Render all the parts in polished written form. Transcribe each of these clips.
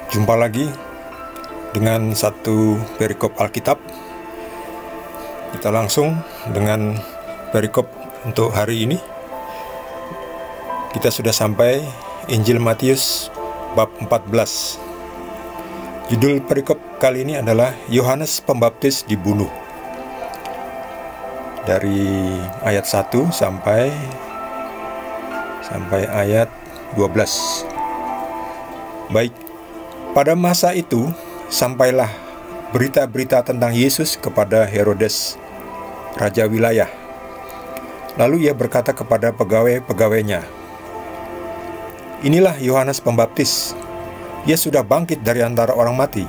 Jumpa lagi dengan satu perikop Alkitab. Kita langsung dengan perikop untuk hari ini. Kita sudah sampai Injil Matius bab 14. Judul perikop kali ini adalah Yohanes Pembaptis dibunuh. Dari ayat 1 sampai ayat 12. Baik, pada masa itu sampailah berita-berita tentang Yesus kepada Herodes, raja wilayah. Lalu ia berkata kepada pegawai-pegawainya, "Inilah Yohanes Pembaptis. Ia sudah bangkit dari antara orang mati,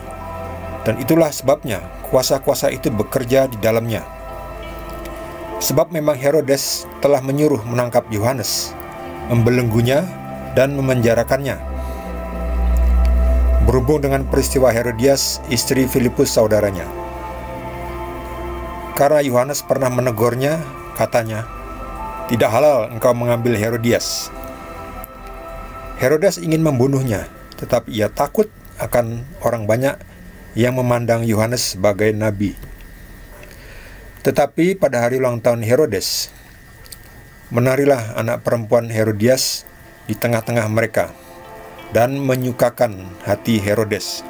dan itulah sebabnya kuasa-kuasa itu bekerja di dalamnya." Sebab memang Herodes telah menyuruh menangkap Yohanes, membelenggunya dan memenjarakannya. Berhubung dengan peristiwa Herodias, istri Filipus saudaranya. Karena Yohanes pernah menegurnya, katanya, "Tidak halal engkau mengambil Herodias." Herodes ingin membunuhnya, tetapi ia takut akan orang banyak yang memandang Yohanes sebagai nabi. Tetapi pada hari ulang tahun Herodes, menarilah anak perempuan Herodias di tengah-tengah mereka, dan menyukakan hati Herodes.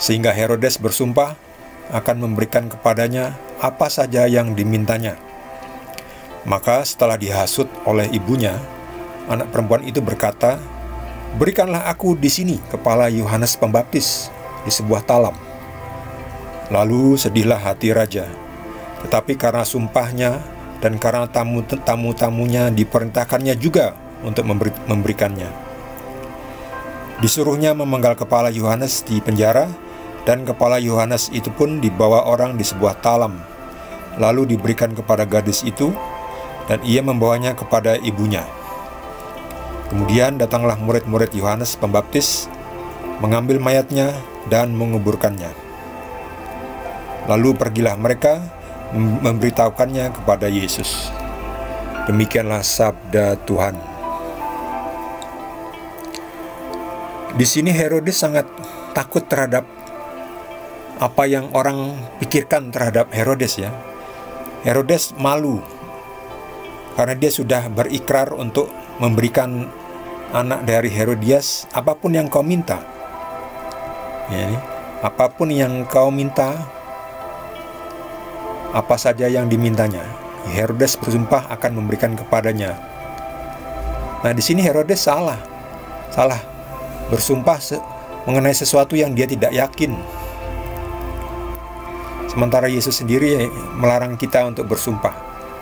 Sehingga Herodes bersumpah akan memberikan kepadanya apa saja yang dimintanya. Maka setelah dihasut oleh ibunya, anak perempuan itu berkata, "Berikanlah aku di sini kepala Yohanes Pembaptis di sebuah talam." Lalu sedihlah hati raja. Tetapi karena sumpahnya dan karena tamu-tamunya diperintahkannya juga untuk memberikannya. Disuruhnya memenggal kepala Yohanes di penjara, dan kepala Yohanes itu pun dibawa orang di sebuah talam, lalu diberikan kepada gadis itu, dan ia membawanya kepada ibunya. Kemudian datanglah murid-murid Yohanes Pembaptis, mengambil mayatnya dan menguburkannya. Lalu pergilah mereka memberitahukannya kepada Yesus. Demikianlah sabda Tuhan. Di sini Herodes sangat takut terhadap apa yang orang pikirkan terhadap Herodes ya. Herodes malu karena dia sudah berikrar untuk memberikan anak dari Herodias apapun yang kau minta. Ya, apapun yang kau minta, apa saja yang dimintanya, Herodes bersumpah akan memberikan kepadanya. Nah, di sini Herodes salah bersumpah mengenai sesuatu yang dia tidak yakin. Sementara Yesus sendiri melarang kita untuk bersumpah.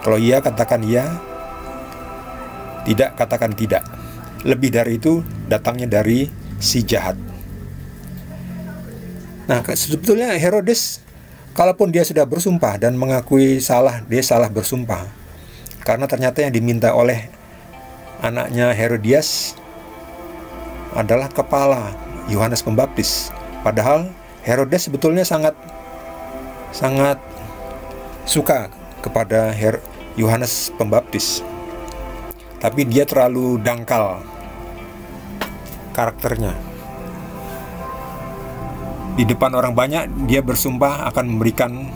Kalau iya, katakan iya. Tidak, katakan tidak. Lebih dari itu datangnya dari si jahat. Nah, sebetulnya Herodes, kalaupun dia sudah bersumpah dan mengakui salah, dia salah bersumpah. Karena ternyata yang diminta oleh anaknya Herodias adalah kepala Yohanes Pembaptis. Padahal Herodes sebetulnya sangat suka kepada Yohanes Pembaptis. Tapi dia terlalu dangkal karakternya. Di depan orang banyak dia bersumpah akan memberikan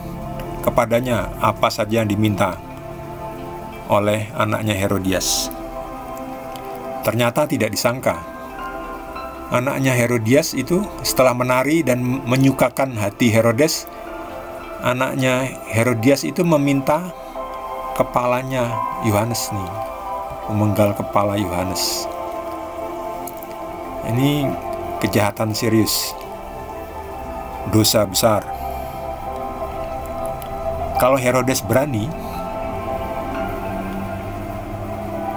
kepadanya apa saja yang diminta oleh anaknya Herodias. Ternyata tidak disangka, anaknya Herodias itu setelah menari dan menyukakan hati Herodes, anaknya Herodias itu meminta kepalanya Yohanes nih, memenggal kepala Yohanes. Ini kejahatan serius, dosa besar. Kalau Herodes berani,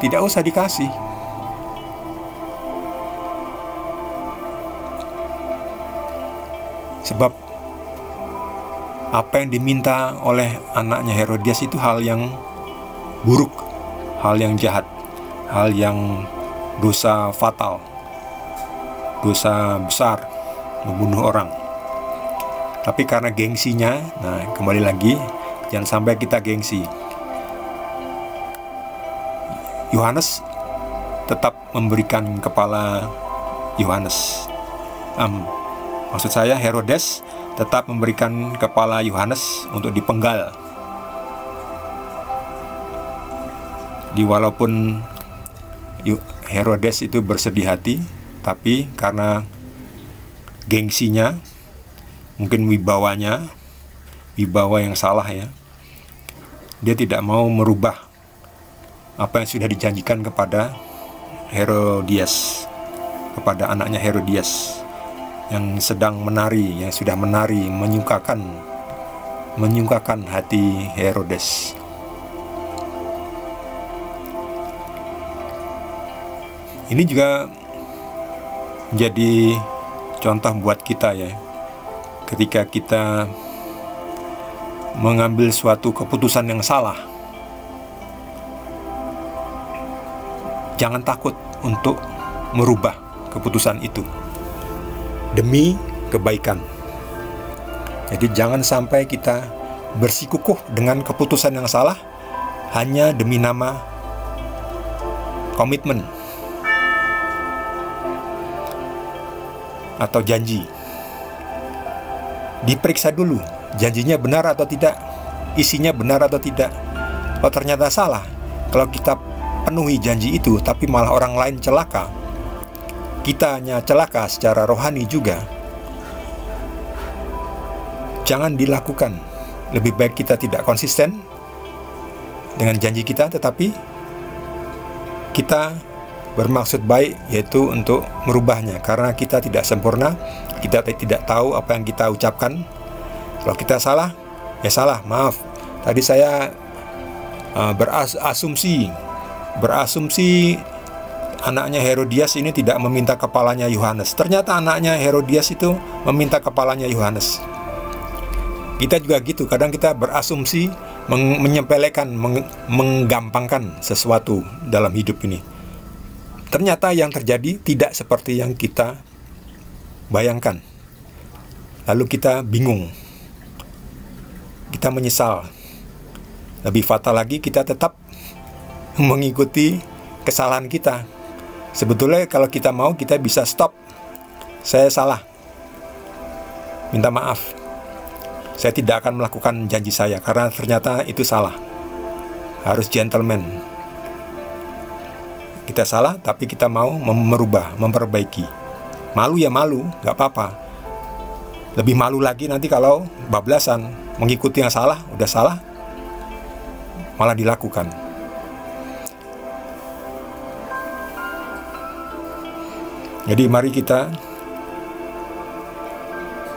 tidak usah dikasih. Sebab apa yang diminta oleh anaknya Herodias itu hal yang buruk, hal yang jahat, hal yang dosa fatal, dosa besar, membunuh orang. Tapi karena gengsinya, nah kembali lagi, jangan sampai kita gengsi. Yohanes tetap memberikan kepala Yohanes Maksud saya Herodes tetap memberikan kepala Yohanes untuk dipenggal. Walaupun Herodes itu bersedih hati, tapi karena gengsinya, mungkin wibawa yang salah ya, dia tidak mau merubah apa yang sudah dijanjikan kepada Herodias, kepada anaknya Herodias yang sedang menari, yang sudah menari, menyukakan hati Herodes. Ini juga menjadi contoh buat kita ya, ketika kita mengambil suatu keputusan yang salah, jangan takut untuk merubah keputusan itu demi kebaikan. Jadi jangan sampai kita bersikukuh dengan keputusan yang salah hanya demi nama komitmen atau janji. Diperiksa dulu, janjinya benar atau tidak, isinya benar atau tidak. Kalau ternyata salah, kalau kita penuhi janji itu tapi malah orang lain celaka, kitanya celaka secara rohani juga, jangan dilakukan. Lebih baik kita tidak konsisten dengan janji kita, tetapi kita bermaksud baik, yaitu untuk merubahnya. Karena kita tidak sempurna, kita tidak tahu apa yang kita ucapkan. Kalau kita salah, ya salah, maaf. Tadi saya berasumsi anaknya Herodias ini tidak meminta kepalanya Yohanes. Ternyata anaknya Herodias itu meminta kepalanya Yohanes. Kita juga gitu, kadang kita berasumsi, menyepelekan, menggampangkan sesuatu dalam hidup ini. Ternyata yang terjadi tidak seperti yang kita bayangkan. Lalu kita bingung, kita menyesal. Lebih fatal lagi, kita tetap mengikuti kesalahan kita. Sebetulnya kalau kita mau, kita bisa stop. Saya salah, minta maaf, saya tidak akan melakukan janji saya karena ternyata itu salah. Harus gentleman. Kita salah, tapi kita mau merubah, memperbaiki. Malu ya malu, gak apa-apa. Lebih malu lagi nanti kalau bablasan, mengikuti yang salah, udah salah, malah dilakukan. Jadi mari kita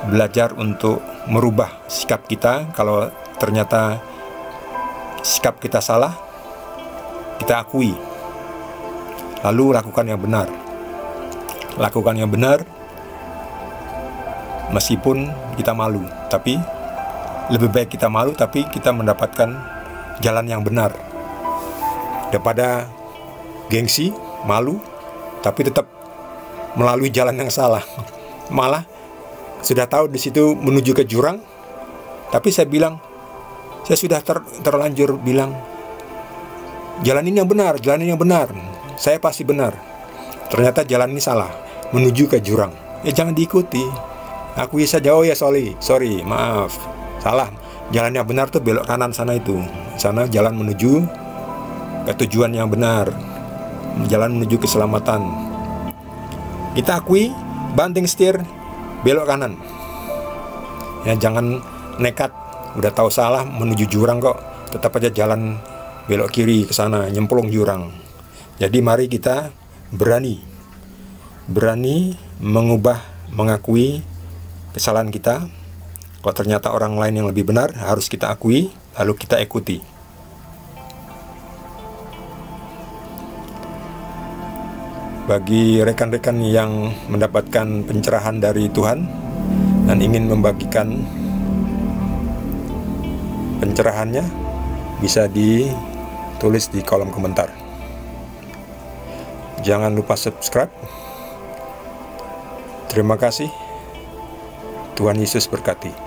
belajar untuk merubah sikap kita. Kalau ternyata sikap kita salah, kita akui. Lalu lakukan yang benar. Lakukan yang benar meskipun kita malu. Tapi lebih baik kita malu tapi kita mendapatkan jalan yang benar daripada gengsi, malu, tapi tetap melalui jalan yang salah. Malah sudah tahu di situ menuju ke jurang, tapi saya bilang, saya sudah terlanjur bilang, jalan ini yang benar, jalan ini yang benar, saya pasti benar. Ternyata jalan ini salah, menuju ke jurang. Ya jangan diikuti. Akui saja, oh ya sorry, maaf, salah. Jalan yang benar tuh belok kanan sana itu. Sana jalan menuju ke tujuan yang benar, jalan menuju keselamatan. Kita akui, banting setir, belok kanan. Ya jangan nekat, udah tahu salah menuju jurang kok, tetap aja jalan belok kiri ke sana, nyemplung jurang. Jadi mari kita berani mengubah, mengakui kesalahan kita. Kalau ternyata orang lain yang lebih benar, harus kita akui, lalu kita ikuti. Bagi rekan-rekan yang mendapatkan pencerahan dari Tuhan dan ingin membagikan pencerahannya, bisa ditulis di kolom komentar. Jangan lupa subscribe. Terima kasih. Tuhan Yesus berkati.